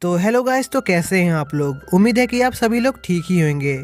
तो hello guys, तो कैसे हैं आप लोग। उम्मीद है कि आप सभी लोग ठीक ही होंगे।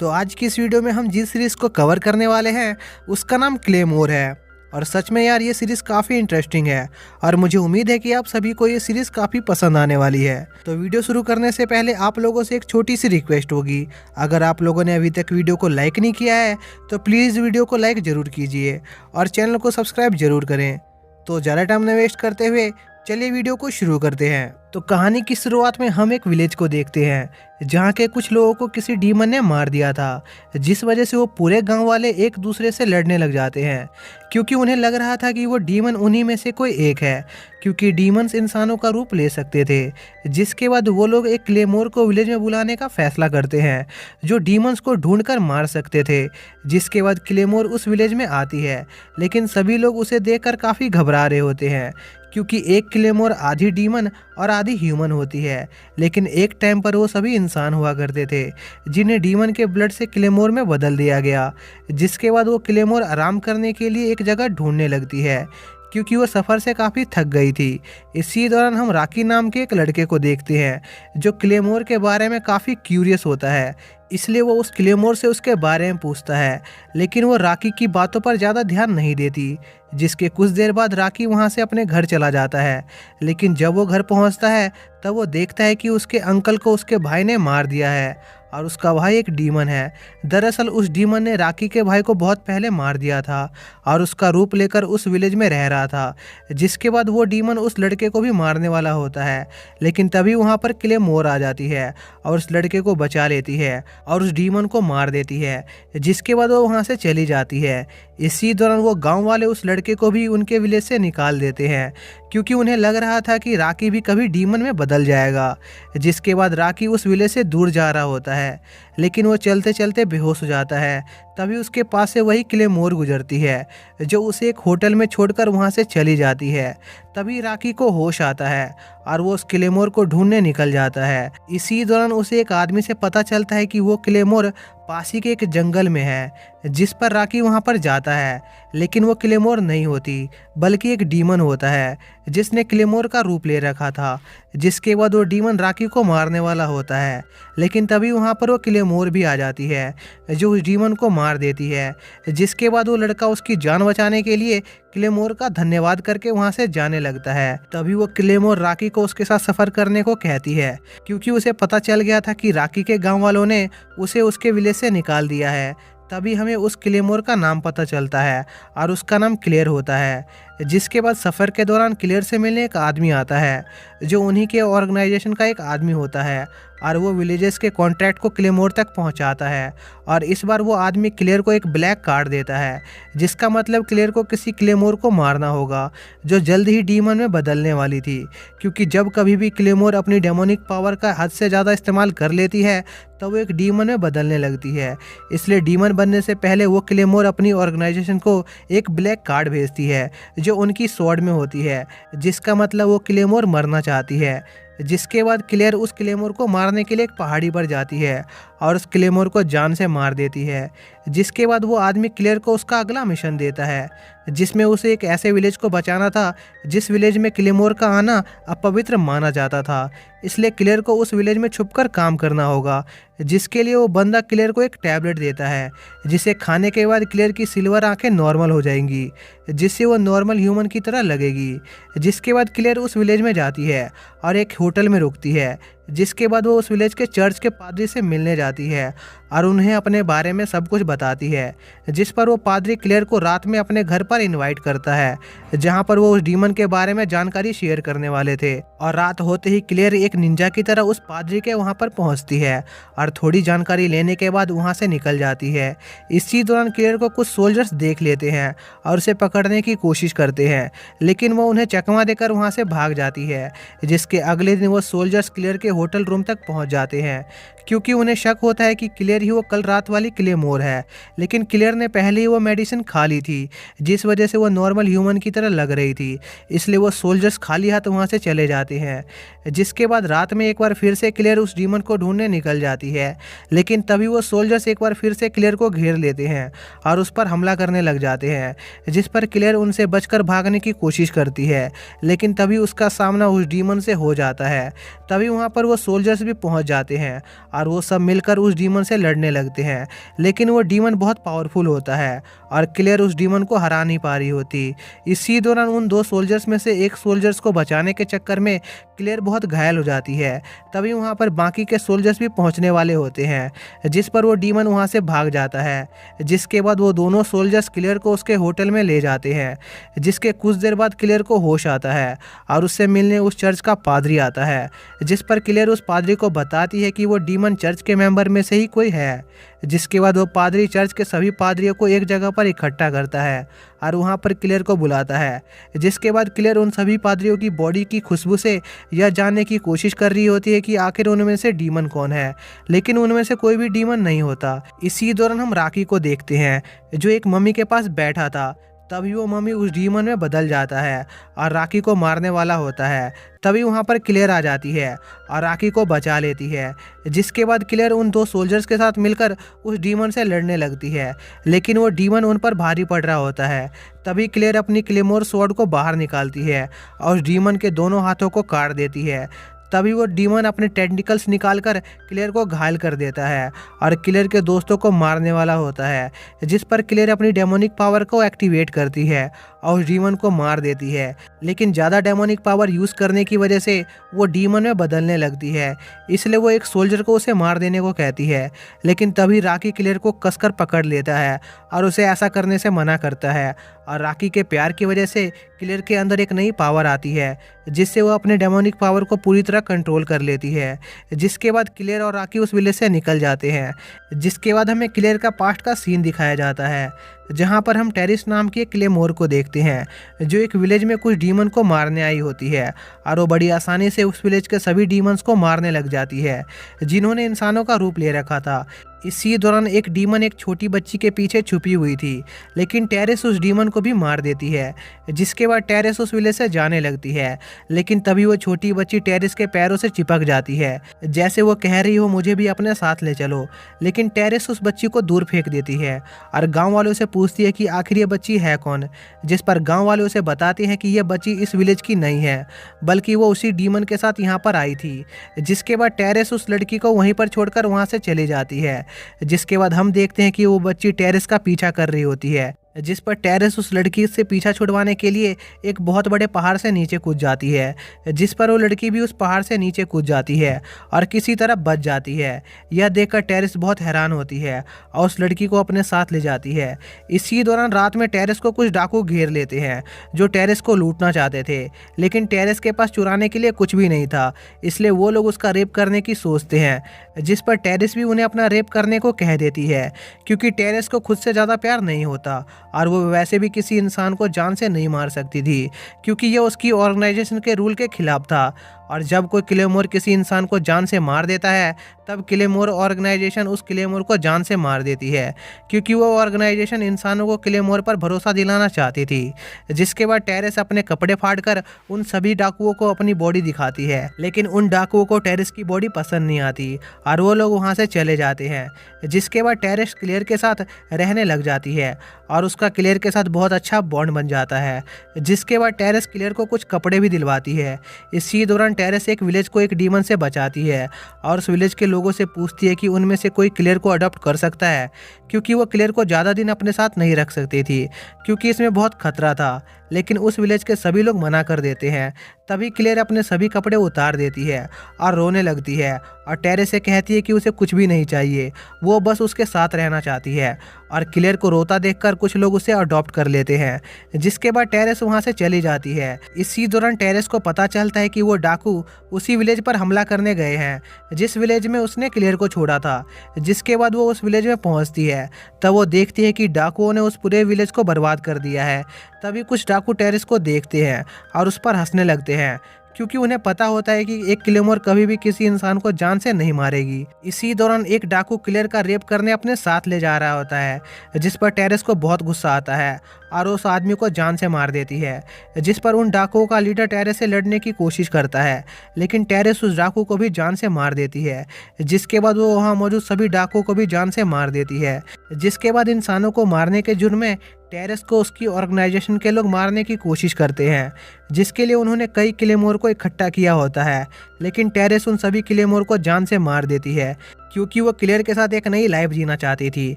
तो आज की इस वीडियो में हम जिस सीरीज़ को कवर करने वाले हैं उसका नाम क्लेमोर है। और सच में यार, ये सीरीज़ काफ़ी इंटरेस्टिंग है और मुझे उम्मीद है कि आप सभी को ये सीरीज़ काफ़ी पसंद आने वाली है। तो वीडियो शुरू करने से पहले आप लोगों से एक छोटी सी रिक्वेस्ट होगी। अगर आप लोगों ने अभी तक वीडियो को लाइक नहीं किया है तो प्लीज़ वीडियो को लाइक ज़रूर कीजिए और चैनल को सब्सक्राइब ज़रूर करें। तो ज़्यादा टाइम न वेस्ट करते हुए चलिए वीडियो को शुरू करते हैं। तो कहानी की शुरुआत में हम एक विलेज को देखते हैं जहाँ के कुछ लोगों को किसी डीमन ने मार दिया था, जिस वजह से वो पूरे गांव वाले एक दूसरे से लड़ने लग जाते हैं क्योंकि उन्हें लग रहा था कि वो डीमन उन्हीं में से कोई एक है, क्योंकि डीमंस इंसानों का रूप ले सकते थे। जिसके बाद वो लोग एक क्लेमोर को विलेज में बुलाने का फैसला करते हैं जो डीमंस को ढूंढ कर मार सकते थे। जिसके बाद क्लेमोर उस विलेज में आती है, लेकिन सभी लोग उसे देखकर काफ़ी घबरा रहे होते हैं क्योंकि एक क्लेमोर आधी डीमन और आधी ह्यूमन होती है। लेकिन एक टाइम पर वो सभी इंसान हुआ करते थे जिन्हें डीमन के ब्लड से क्लेमोर में बदल दिया गया। जिसके बाद वो क्लेमोर आराम करने के लिए एक जगह ढूंढने लगती है क्योंकि वो सफ़र से काफ़ी थक गई थी। इसी दौरान हम राकी नाम के एक लड़के को देखते हैं जो क्लेमोर के बारे में काफ़ी क्यूरियस होता है, इसलिए वो उस क्लेमोर से उसके बारे में पूछता है। लेकिन वो राकी की बातों पर ज़्यादा ध्यान नहीं देती। जिसके कुछ देर बाद राकी वहाँ से अपने घर चला जाता है। लेकिन जब वो घर पहुँचता है तब वो देखता है कि उसके अंकल को उसके भाई ने मार दिया है और उसका भाई एक डीमन है। दरअसल उस डीमन ने राकी के भाई को बहुत पहले मार दिया था और उसका रूप लेकर उस विलेज में रह रहा था। जिसके बाद वो डीमन उस लड़के को भी मारने वाला होता है, लेकिन तभी वहाँ पर क्लेमोर आ जाती है और उस लड़के को बचा लेती है और उस डीमन को मार देती है। जिसके बाद वो वहाँ से चली जाती है। इसी दौरान वो गांव वाले उस लड़के को भी उनके विलेज से निकाल देते हैं क्योंकि उन्हें लग रहा था कि राकी भी कभी डीमन में बदल जाएगा। जिसके बाद राकी उस विलेज से दूर जा रहा होता है, लेकिन वो चलते चलते बेहोश हो जाता है। तभी उसके पास से वही क्लेमोर गुजरती है जो उसे एक होटल में छोड़कर वहाँ से चली जाती है। तभी राकी को होश आता है और वो उस क्लेमोर को ढूंढने निकल जाता है। इसी दौरान उसे एक आदमी से पता चलता है कि वो क्लेमोर पास ही के एक जंगल में है। जिस पर राकी वहाँ पर जाता है, लेकिन वो क्लेमोर नहीं होती बल्कि एक डीमन होता है जिसने क्लेमोर का रूप ले रखा था। जिसके बाद वो डीमन राकी को मारने वाला होता है, लेकिन तभी वहाँ पर वो क्लेमोर भी आ जाती है जो उस डीमन को मार देती है। जिसके बाद वो लड़का उसकी जान बचाने के लिए क्लेमोर का धन्यवाद करके वहाँ से जाने लगता है। तभी वो क्लेमोर राकी को उसके साथ सफ़र करने को कहती है क्योंकि उसे पता चल गया था कि राकी के गांव वालों ने उसे उसके विलेज से निकाल दिया है। तभी हमें उस क्लेमोर का नाम पता चलता है और उसका नाम क्लेयर होता है। जिसके बाद सफ़र के दौरान क्लेयर से मिलने एक आदमी आता है जो उन्हीं के ऑर्गेनाइजेशन का एक आदमी होता है और वो विलेजेस के कॉन्ट्रैक्ट को क्लेमोर तक पहुंचाता है। और इस बार वो आदमी क्लेयर को एक ब्लैक कार्ड देता है, जिसका मतलब क्लेयर को किसी क्लेमोर को मारना होगा जो जल्द ही डीमन में बदलने वाली थी। क्योंकि जब कभी भी क्लेमोर अपनी डेमोनिक पावर का हद से ज़्यादा इस्तेमाल कर लेती है तो वो एक डीमन में बदलने लगती है। इसलिए डीमन बनने से पहले वो क्लेमोर अपनी ऑर्गेनाइजेशन को एक ब्लैक कार्ड भेजती है जो उनकी स्वॉर्ड में होती है, जिसका मतलब वो क्लेमोर मरना चाहती है। जिसके बाद क्लेयर उस क्लेमोर को मारने के लिए एक पहाड़ी पर जाती है और उस क्लेमोर को जान से मार देती है। जिसके बाद वो आदमी क्लेयर को उसका अगला मिशन देता है जिसमें उसे एक ऐसे विलेज को बचाना था जिस विलेज में क्लेमोर का आना अपवित्र माना जाता था। इसलिए क्लेयर को उस विलेज में छुपकर काम करना होगा, जिसके लिए वो बंदा क्लेयर को एक टैबलेट देता है जिसे खाने के बाद क्लेयर की सिल्वर आंखें नॉर्मल हो जाएंगी, जिससे वो नॉर्मल ह्यूमन की तरह लगेगी। जिसके बाद क्लेयर उस विलेज में जाती है और एक होटल में रुकती है। जिसके बाद वो उस विलेज के चर्च के पादरी से मिलने जाती है और उन्हें अपने बारे में सब कुछ बताती है। जिस पर वो पादरी क्लेयर को रात में अपने घर पर इनवाइट करता है जहां पर वो उस डीमन के बारे में जानकारी शेयर करने वाले थे। और रात होते ही क्लेयर एक निंजा की तरह उस पादरी के वहां पर पहुंचती है और थोड़ी जानकारी लेने के बाद वहां से निकल जाती है। इसी दौरान क्लेयर को कुछ सोल्जर्स देख लेते हैं और उसे पकड़ने की कोशिश करते हैं, लेकिन वो उन्हें चकमा देकर वहां से भाग जाती है। जिसके अगले दिन वो सोल्जर्स क्लेयर के होटल रूम तक पहुंच जाते हैं क्योंकि उन्हें शक होता है कि क्लेयर ही वो कल रात वाली क्लेमोर है। लेकिन क्लेयर ने पहले ही वो मेडिसिन खा ली थी जिस वजह से वो नॉर्मल ह्यूमन की तरह लग रही थी, इसलिए वो सोल्जर्स खाली हाथ वहाँ से चले जाते हैं। जिसके बाद रात में एक बार फिर से क्लेयर उस डीमन को ढूंढने निकल जाती है, लेकिन तभी वो सोल्जर्स एक बार फिर से क्लेयर को घेर लेते हैं और उस पर हमला करने लग जाते हैं। जिस पर क्लेयर उनसे बचकर भागने की कोशिश करती है, लेकिन तभी उसका सामना उस डीमन से हो जाता है। तभी वहाँ पर पर वो सोल्जर्स भी पहुंच जाते हैं और वो सब मिलकर उस डीमन से लड़ने लगते हैं। लेकिन वो डीमन बहुत पावरफुल होता है और क्लेयर उस डीमन को हरा नहीं पा रही होती। इसी दौरान उन दो सोल्जर्स में से एक सोल्जर्स को बचाने के चक्कर में क्लेयर बहुत घायल हो जाती है। तभी वहाँ पर बाकी के सोल्जर्स भी पहुँचने वाले होते हैं, जिस पर वो डीमन वहाँ से भाग जाता है। जिसके बाद वो दोनों सोल्जर्स क्लेयर को उसके होटल में ले जाते हैं। जिसके कुछ देर बाद क्लेयर को होश आता है और उससे मिलने उस चर्च का पादरी आता है, जिस पर क्लेयर उस पादरी को बताती है कि वो डीमन चर्च के मेंबर में से ही कोई है। जिसके बाद वो पादरी चर्च के सभी पादरियों को एक जगह पर इकट्ठा करता है और वहाँ पर क्लेयर को बुलाता है। जिसके बाद क्लेयर उन सभी पादरियों की बॉडी की खुशबू से यह जानने की कोशिश कर रही होती है कि आखिर उनमें से डीमन कौन है, लेकिन उनमें से कोई भी डीमन नहीं होता। इसी दौरान हम रॉकी को देखते हैं जो एक मम्मी के पास बैठा था। तभी वो मम्मी उस डीमन में बदल जाता है और रॉकी को मारने वाला होता है। तभी वहाँ पर क्लेयर आ जाती है और रॉकी को बचा लेती है। जिसके बाद क्लेयर उन दो सोल्जर्स के साथ मिलकर उस डीमन से लड़ने लगती है, लेकिन वो डीमन उन पर भारी पड़ रहा होता है। तभी क्लेयर अपनी क्लेमोर स्वॉर्ड को बाहर निकालती है और उस डीमन के दोनों हाथों को काट देती है। तभी वो डीमन अपने टेंटिकल्स निकालकर क्लेयर को घायल कर देता है और क्लेयर के दोस्तों को मारने वाला होता है। जिस पर क्लेयर अपनी डेमोनिक पावर को एक्टिवेट करती है और उस डीमन को मार देती है। लेकिन ज़्यादा डेमोनिक पावर यूज़ करने की वजह से वो डीमन में बदलने लगती है, इसलिए वो एक सोल्जर को उसे मार देने को कहती है। लेकिन तभी रॉकी क्लेयर को कसकर पकड़ लेता है और उसे ऐसा करने से मना करता है। और रॉकी के प्यार की वजह से क्लेयर के अंदर एक नई पावर आती है, जिससे वो अपने डेमोनिक पावर को पूरी तरह कंट्रोल कर लेती है। जिसके बाद क्लेयर और रॉकी उस विलेज से निकल जाते हैं। जिसके बाद हमें क्लेयर का पास्ट का सीन दिखाया जाता है, जहाँ पर हम टेरिस नाम की एक क्लेमोर को देखते हैं जो एक विलेज में कुछ डीमन को मारने आई होती है और वो बड़ी आसानी से उस विलेज के सभी डीमंस को मारने लग जाती है जिन्होंने इंसानों का रूप ले रखा था। इसी दौरान एक डीमन एक छोटी बच्ची के पीछे छुपी हुई थी, लेकिन टेरिस उस डीमन को भी मार देती है। जिसके बाद टेरिस उस विलेज से जाने लगती है, लेकिन तभी वो छोटी बच्ची टेरिस के पैरों से चिपक जाती है, जैसे वो कह रही हो मुझे भी अपने साथ ले चलो। लेकिन टेरिस उस बच्ची को दूर फेंक देती है और गाँव वालों से पूछती है कि आखिर ये बच्ची है कौन। जिस पर गाँव वाले उसे बताते हैं कि यह बच्ची इस विलेज की नहीं है, बल्कि वो उसी डीमन के साथ यहाँ पर आई थी। जिसके बाद टेरिस उस लड़की को वहीं पर छोड़कर वहाँ से चली जाती है। जिसके बाद हम देखते हैं कि वो बच्ची टेरिस का पीछा कर रही होती है, जिस पर टेरिस उस लड़की से पीछा छुड़वाने के लिए एक बहुत बड़े पहाड़ से नीचे कूद जाती है। जिस पर वो लड़की भी उस पहाड़ से नीचे कूद जाती है और किसी तरह बच जाती है। यह देखकर टेरिस बहुत हैरान होती है और उस लड़की को अपने साथ ले जाती है। इसी दौरान रात में टेरिस को कुछ डाकू घेर लेते हैं जो टेरिस को लूटना चाहते थे, लेकिन टेरिस के पास चुराने के लिए कुछ भी नहीं था, इसलिए वो लोग उसका रेप करने की सोचते हैं। जिस पर टेरिस भी उन्हें अपना रेप करने को कह देती है, क्योंकि टेरिस को खुद से ज़्यादा प्यार नहीं होता और वो वैसे भी किसी इंसान को जान से नहीं मार सकती थी, क्योंकि यह उसकी ऑर्गेनाइजेशन के रूल के खिलाफ था। और जब कोई क्लेमोर किसी इंसान को जान से मार देता है, तब क्लेमोर ऑर्गेनाइजेशन उस क्लेमोर को जान से मार देती है, क्योंकि वो ऑर्गेनाइजेशन इंसानों को क्लेमोर पर भरोसा दिलाना चाहती थी। जिसके बाद टेरिस अपने कपड़े फाड़कर उन सभी डाकुओं को अपनी बॉडी दिखाती है, लेकिन उन डाकुओं को टेरिस की बॉडी पसंद नहीं आती और वो लोग वहाँ से चले जाते हैं। जिसके बाद टेरिस क्लेयर के साथ रहने लग जाती है और उसका क्लेयर के साथ बहुत अच्छा बॉन्ड बन जाता है। जिसके बाद टेरिस क्लेयर को कुछ कपड़े भी दिलवाती है। इसी दौरान टेरिस एक विलेज को एक डीमन से बचाती है और उस विलेज के लोगों से पूछती है कि उनमें से कोई क्लेयर को अडॉप्ट कर सकता है, क्योंकि वो क्लेयर को ज़्यादा दिन अपने साथ नहीं रख सकती थी, क्योंकि इसमें बहुत खतरा था। लेकिन उस विलेज के सभी लोग मना कर देते हैं। तभी क्लेयर अपने सभी कपड़े उतार देती है और रोने लगती है और टेरिस से कहती है कि उसे कुछ भी नहीं चाहिए, वो बस उसके साथ रहना चाहती है। और क्लेयर को रोता देखकर कुछ लोग उसे अडॉप्ट कर लेते हैं। जिसके बाद टेरिस वहाँ से चली जाती है। इसी दौरान टेरिस को पता चलता है कि वो डाकू उसी विलेज पर हमला करने गए हैं जिस विलेज में उसने क्लेयर को छोड़ा था। जिसके बाद वो उस विलेज में पहुँचती है, तब वो देखती है कि डाकुओं ने उस पूरे विलेज को बर्बाद कर दिया है। तभी कुछ डाकू टेरिस को देखते हैं और उस पर हंसने लगते हैं, क्योंकि उन्हें पता होता है कि एक क्लेमोर कभी भी किसी इंसान को जान से नहीं मारेगी। इसी दौरान एक डाकू क्लेयर का रेप करने अपने साथ ले जा रहा होता है, जिस पर टेरिस को बहुत गुस्सा आता है और उस आदमी को जान से मार देती है। जिस पर उन डाकुओं का लीडर टेरिस से लड़ने की कोशिश करता है, लेकिन टेरिस उस डाकू को भी जान से मार देती है। जिसके बाद वो वहाँ मौजूद सभी डाकुओं को भी जान से मार देती है। जिसके बाद इंसानों को मारने के जुर्म में टेरेस को उसकी ऑर्गेनाइजेशन के लोग मारने की कोशिश करते हैं, जिसके लिए उन्होंने कई क्लेमोर को इकट्ठा किया होता है। लेकिन टेरेस उन सभी क्लेमोर को जान से मार देती है, क्योंकि वो क्लेयर के साथ एक नई लाइफ जीना चाहती थी।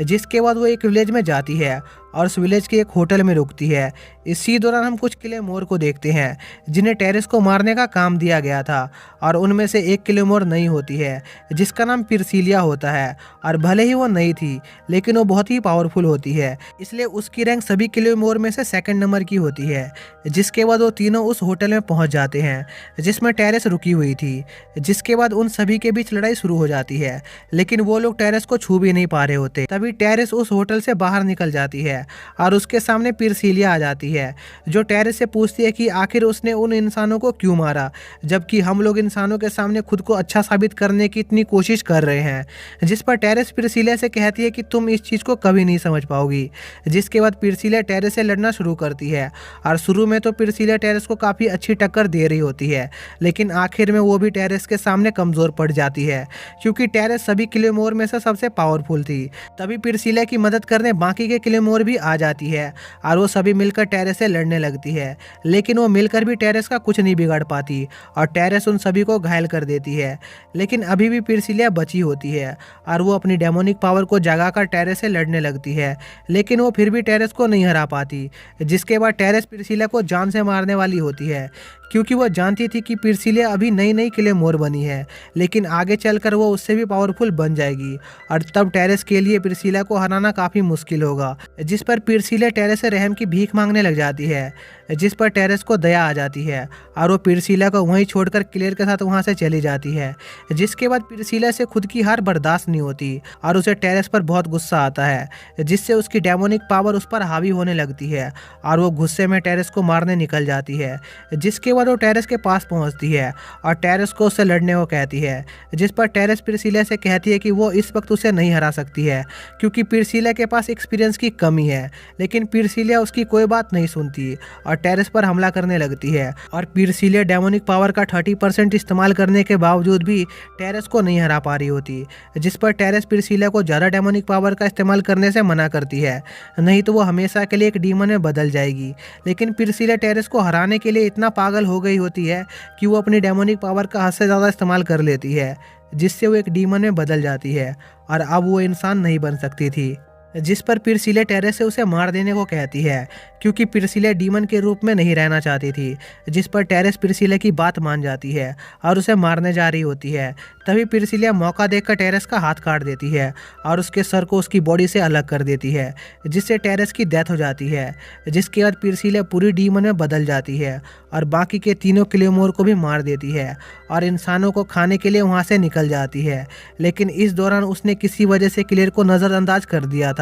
जिसके बाद वो एक विलेज में जाती है और उस विलेज के एक होटल में रुकती है। इसी दौरान हम कुछ क्लेमोर को देखते हैं जिन्हें टेरेस को मारने का काम दिया गया था, और उनमें से एक क्लेमोर नई होती है जिसका नाम पिरसिलिया होता है। और भले ही वो नई थी, लेकिन वो बहुत ही पावरफुल होती है, इसलिए उसकी रैंक सभी क्लेमोर में से सेकंड नंबर की होती है। जिसके बाद वो तीनों उस होटल में पहुंच जाते हैं जिसमें टेरेस रुकी हुई थी। जिसके बाद उन सभी के बीच लड़ाई शुरू हो जाती है, लेकिन वो लोग टेरेस को छू भी नहीं पा रहे होते। तभी टेरेस उस होटल से बाहर निकल जाती है और उसके सामने पिरसिलिया आ जाती है, जो टेरेस से पूछती है कि आखिर उसने उन इंसानों को क्यों मारा, जबकि हम लोग इंसानों के सामने खुद को अच्छा साबित करने की इतनी कोशिश कर रहे हैं। जिस पर टेरेस पिरसिलिया से कहती है कि तुम इस चीज़ को कभी नहीं समझ पाओगी। जिसके बाद पिरसिलिया टेरेस से लड़ना शुरू करती है, और शुरू में तो पिरसिलिया टेरेस को काफ़ी अच्छी टक्कर दे रही होती है, लेकिन आखिर में वो भी टेरेस के सामने कमज़ोर पड़ जाती है, क्योंकि टेरेस सभी क्लेमोर में से सबसे पावरफुल थी। तभी पिरसिलिया की मदद करने बाकी के क्लेमोर भी आ जाती है, और वो सभी मिलकर टेरेस से लड़ने लगती है। लेकिन वो मिलकर भी टेरेस का कुछ नहीं बिगाड़ पाती, और टेरेस उन सभी को घायल कर देती है। लेकिन अभी भी पिरसिलिया बची होती है, और वो अपनी डेमोनिक पावर को जगाकर टेरेस से लड़ने लगती है, लेकिन वो फिर भी टेरेस को नहीं हरा पाती। जिसके बाद टेरेस पिरसिलिया को जान से मारने वाली होती है, क्योंकि वो जानती थी कि पिरसिलिया अभी नई नई क्लेमोर बनी है, लेकिन आगे चलकर वो उससे भी पावरफुल बन जाएगी, और तब टेरेस के लिए पिरसिलिया को हराना काफ़ी मुश्किल होगा। जिस पर पिरसिलिया टेरेस से रहम की भीख मांगने लग जाती है, जिस पर टेरेस को दया आ जाती है, और वो पिरसिलिया को वहीं छोड़कर क्लेयर के साथ वहाँ से चली जाती है। जिसके बाद पिरसिलिया से खुद की हार बर्दाश्त नहीं होती, और उसे टेरेस पर बहुत गुस्सा आता है, जिससे उसकी डेमोनिक पावर उस पर हावी होने लगती है, और वो गुस्से में टेरेस को मारने निकल जाती है। जिसके बाद वो टेरेस के पास पहुंचती है और टेरेस को उससे लड़ने को कहती है। जिस पर टेरेस पिरसिलिया से कहती है कि वो इस वक्त उसे नहीं हरा सकती है, क्योंकि पिरसिलिया के पास एक्सपीरियंस की कमी है। लेकिन पिरसिलिया उसकी कोई बात नहीं सुनती और टेरेस पर हमला करने लगती है, और पिरसिलिया डेमोनिक पावर का 30% इस्तेमाल करने के बावजूद भी टेरेस को नहीं हरा पा रही होती। जिस पर टेरेस पिरसिलिया को ज़्यादा डेमोनिक पावर का इस्तेमाल करने से मना करती है, नहीं तो वो हमेशा के लिए एक डीमन में बदल जाएगी। लेकिन पिरसिलिया टेरेस को हराने के लिए इतना पागल हो गई होती है कि वो अपनी डेमोनिक पावर का हद से ज़्यादा इस्तेमाल कर लेती है, जिससे वो एक डीमन में बदल जाती है, और अब वो इंसान नहीं बन सकती थी। जिस पर पिरसिलिया टेरेस से उसे मार देने को कहती है, क्योंकि पिरसिलिया डीमन के रूप में नहीं रहना चाहती थी। जिस पर टेरेस पिरसिलिया की बात मान जाती है और उसे मारने जा रही होती है। तभी पिरसिलिया मौका देखकर टेरेस का हाथ काट देती है और उसके सर को उसकी बॉडी से अलग कर देती है, जिससे टेरेस की डेथ हो जाती है। जिसके बाद पिरसिलिया पूरी डीमन में बदल जाती है और बाकी के तीनों क्लेमोर को भी मार देती है और इंसानों को खाने के लिए वहाँ से निकल जाती है। लेकिन इस दौरान उसने किसी वजह से क्लेयर को नज़रअंदाज कर दिया था।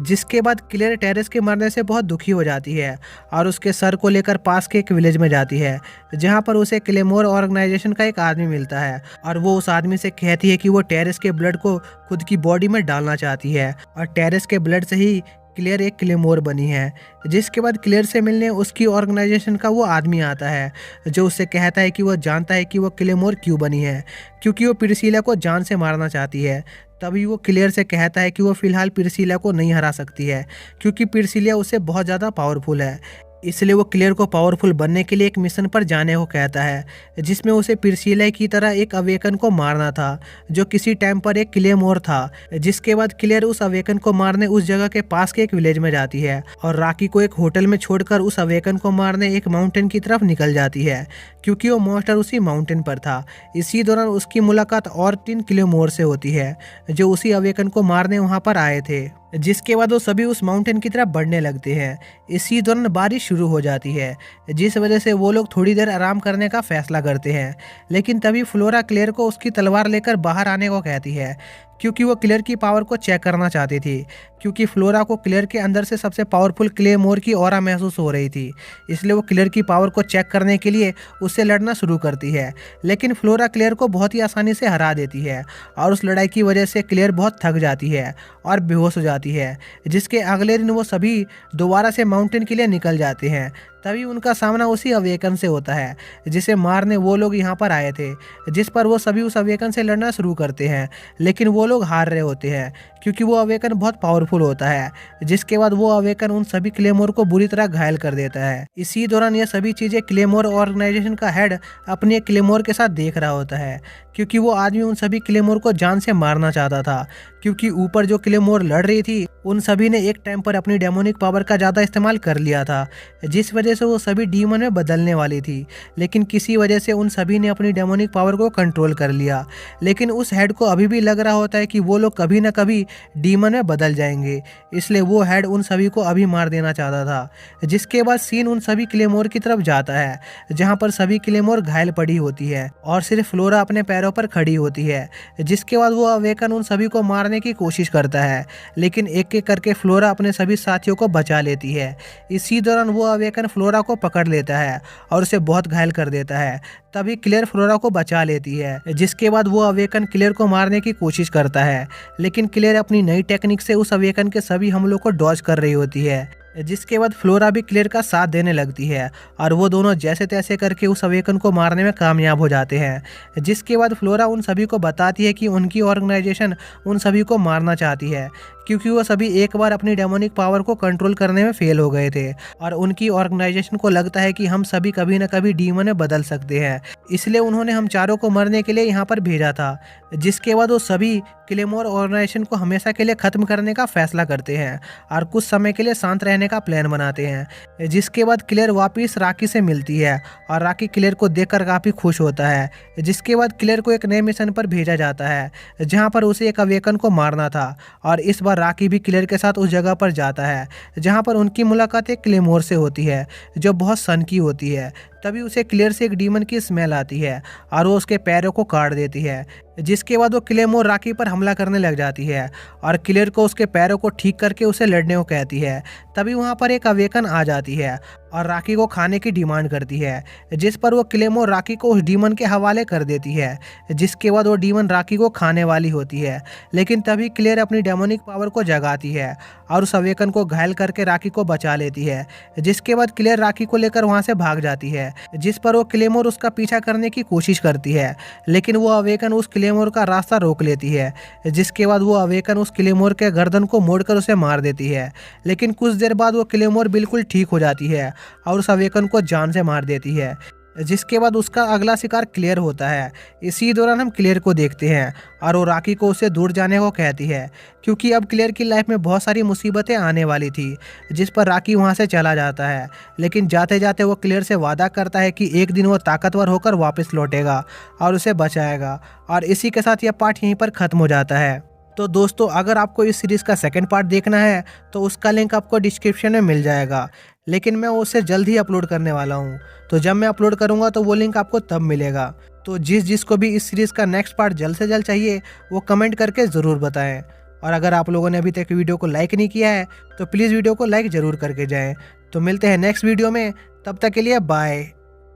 जिसके बाद क्लेयर टेरेस के मरने से बहुत दुखी हो जाती है और उसके सर को लेकर पास के एक विलेज में जाती है, जहां पर उसे क्लेमोर ऑर्गेनाइजेशन का एक आदमी मिलता है और वो उस आदमी से कहती है कि वो टेरेस के ब्लड को खुद की बॉडी में डालना चाहती है और टेरेस के ब्लड से ही क्लेयर एक क्लेमोर बनी है। जिसके बाद क्लेयर से मिलने उसकी ऑर्गेनाइजेशन का वो आदमी आता है, जो उससे कहता है कि वो जानता है कि वो क्लेमोर क्यों बनी है, क्योंकि वो पिरसिलिया को जान से मारना चाहती है। तभी वो क्लेयर से कहता है कि वो फिलहाल पिरसिलिया को नहीं हरा सकती है, क्योंकि पिरसिलिया उससे बहुत ज़्यादा पावरफुल है। इसलिए वो क्लेयर को पावरफुल बनने के लिए एक मिशन पर जाने को कहता है, जिसमें उसे पिरसिलिया की तरह एक अवेकन को मारना था, जो किसी टाइम पर एक क्लेमोर था। जिसके बाद क्लेयर उस अवेकन को मारने उस जगह के पास के एक विलेज में जाती है और राकी को एक होटल में छोड़कर उस अवेकन को मारने एक माउंटेन की तरफ निकल जाती है, क्योंकि वो मॉन्स्टर उसी माउंटेन पर था। इसी दौरान उसकी मुलाकात और 3 क्लेमोर से होती है, जो उसी अवेकन को मारने वहाँ पर आए थे। जिसके बाद वो सभी उस माउंटेन की तरफ बढ़ने लगते हैं। इसी दौरान बारिश शुरू हो जाती है, जिस वजह से वो लोग थोड़ी देर आराम करने का फैसला करते हैं। लेकिन तभी फ्लोरा क्लेयर को उसकी तलवार लेकर बाहर आने को कहती है, क्योंकि वो क्लेयर की पावर को चेक करना चाहती थी, क्योंकि फ्लोरा को क्लेयर के अंदर से सबसे पावरफुल क्लेमोर की ऑरा महसूस हो रही थी। इसलिए वो क्लेयर की पावर को चेक करने के लिए उससे लड़ना शुरू करती है। लेकिन फ्लोरा क्लेयर को बहुत ही आसानी से हरा देती है और उस लड़ाई की वजह से क्लेयर बहुत थक जाती है और बेहोश हो जाती है। जिसके अगले दिन वो सभी दोबारा से माउंटेन के लिए निकल जाते हैं। तभी उनका सामना उसी अवेकन से होता है जिसे मारने वो लोग यहाँ पर आए थे, जिस पर वो सभी उस अवेकन से लड़ना शुरू करते हैं। लेकिन वो लोग हार रहे होते हैं क्योंकि वो अवेकन बहुत पावरफुल होता है, जिसके बाद वो अवेकन उन सभी क्लेमोर को बुरी तरह घायल कर देता है। इसी दौरान ये सभी चीजें क्लेमोर ऑर्गेनाइजेशन का हेड अपनी एक क्लेमोर के साथ देख रहा होता है, क्योंकि वो आदमी उन सभी क्लेमोर को जान से मारना चाहता था। क्योंकि ऊपर जो क्लेमोर लड़ रही थी उन सभी ने एक टाइम पर अपनी डेमोनिक पावर का ज़्यादा इस्तेमाल कर लिया था, जिस वजह से वो सभी डीमन में बदलने वाली थी। लेकिन किसी वजह से उन सभी ने अपनी डेमोनिक पावर को कंट्रोल कर लिया। लेकिन उस हेड को अभी भी लग रहा होता है कि वो लोग कभी ना कभी डीमन में बदल जाएंगे, इसलिए वो हेड उन सभी को अभी मार देना चाहता था। जिसके बाद सीन उन सभी क्लेमोर की तरफ जाता है जहाँ पर सभी क्लेमोर घायल पड़ी होती है और सिर्फ फ्लोरा अपने पैरों पर खड़ी होती है। जिसके बाद वो अवेकन उन सभी को मारने की कोशिश करता है, लेकिन एक एक करके फ्लोरा अपने सभी साथियों को बचा लेती है। इसी दौरान वो अवेकन फ्लोरा को पकड़ लेता है और उसे बहुत घायल कर देता है। तभी क्लेयर फ्लोरा को बचा लेती है। जिसके बाद वो अवेकन क्लेयर को मारने की कोशिश करता है, लेकिन क्लेयर अपनी नई टेक्निक से उस अवेकन के सभी हमलों को डॉज कर रही होती है। जिसके बाद फ्लोरा भी क्लेयर का साथ देने लगती है और वो दोनों जैसे तैसे करके उस अवेकन को मारने में कामयाब हो जाते हैं। जिसके बाद फ्लोरा उन सभी को बताती है कि उनकी ऑर्गेनाइजेशन उन सभी को मारना चाहती है, क्योंकि वो सभी एक बार अपनी डेमोनिक पावर को कंट्रोल करने में फेल हो गए थे और उनकी ऑर्गेनाइजेशन को लगता है कि हम सभी कभी न कभी डीमन में बदल सकते हैं, इसलिए उन्होंने हम चारों को मरने के लिए यहाँ पर भेजा था। जिसके बाद वो सभी क्लेमोर ऑर्गेनाइजेशन को हमेशा के लिए खत्म करने का फैसला करते हैं और कुछ समय के लिए शांत रहने का प्लान बनाते हैं। जिसके बाद क्लेयर वापिस राकी से मिलती है और राकी क्लेयर को देखकर काफ़ी खुश होता है। जिसके बाद क्लेयर को एक नए मिशन पर भेजा जाता है जहाँ पर उसे एक अवेकन को मारना था और इस बार राकी भी क्लेयर के साथ उस जगह पर जाता है जहाँ पर उनकी मुलाकात एक क्लेमोर से होती है जो बहुत सन की होती है। तभी उसे क्लेयर से एक डीमन की स्मेल आती है और वो उसके पैरों को काट देती है। जिसके बाद वो क्लेमोर राकी पर हमला करने लग जाती है और क्लेयर को उसके पैरों को ठीक करके उसे लड़ने को कहती है। तभी वहाँ पर एक अवेकन आ जाती है और राकी को खाने की डिमांड करती है, जिस पर वो क्लेमोर राकी को उस डीमन के हवाले कर देती है। जिसके बाद वो डीमन राकी को खाने वाली होती है, लेकिन तभी क्लेयर अपनी डेमोनिक पावर को जगाती है और उस अवेकन को घायल करके राकी को बचा लेती है। जिसके बाद क्लेयर राकी को लेकर वहाँ से भाग जाती है, जिस पर वो क्लेमोर उसका पीछा करने की कोशिश करती है, लेकिन वो अवेकन उस क्लेमोर का रास्ता रोक लेती है। जिसके बाद वो अवेकन उस क्लेमोर के गर्दन को मोड़कर उसे मार देती है। लेकिन कुछ देर बाद वो क्लेमोर बिल्कुल ठीक हो जाती है और उस अवेकन को जान से मार देती है। जिसके बाद उसका अगला शिकार क्लेयर होता है। इसी दौरान हम क्लेयर को देखते हैं और वो राकी को उससे दूर जाने को कहती है, क्योंकि अब क्लेयर की लाइफ में बहुत सारी मुसीबतें आने वाली थी, जिस पर राकी वहाँ से चला जाता है। लेकिन जाते जाते वो क्लेयर से वादा करता है कि एक दिन वो ताकतवर होकर वापस लौटेगा और उसे बचाएगा। और इसी के साथ यह पार्ट यहीं पर ख़त्म हो जाता है। तो दोस्तों, अगर आपको इस सीरीज़ का सेकंड पार्ट देखना है तो उसका लिंक आपको डिस्क्रिप्शन में मिल जाएगा, लेकिन मैं उसे जल्द ही अपलोड करने वाला हूँ। तो जब मैं अपलोड करूँगा तो वो लिंक आपको तब मिलेगा। तो जिसको भी इस सीरीज़ का नेक्स्ट पार्ट जल्द से जल्द चाहिए वो कमेंट करके ज़रूर बताएं। और अगर आप लोगों ने अभी तक वीडियो को लाइक नहीं किया है तो प्लीज़ वीडियो को लाइक ज़रूर करके जाएँ। तो मिलते हैं नेक्स्ट वीडियो में, तब तक के लिए बाय।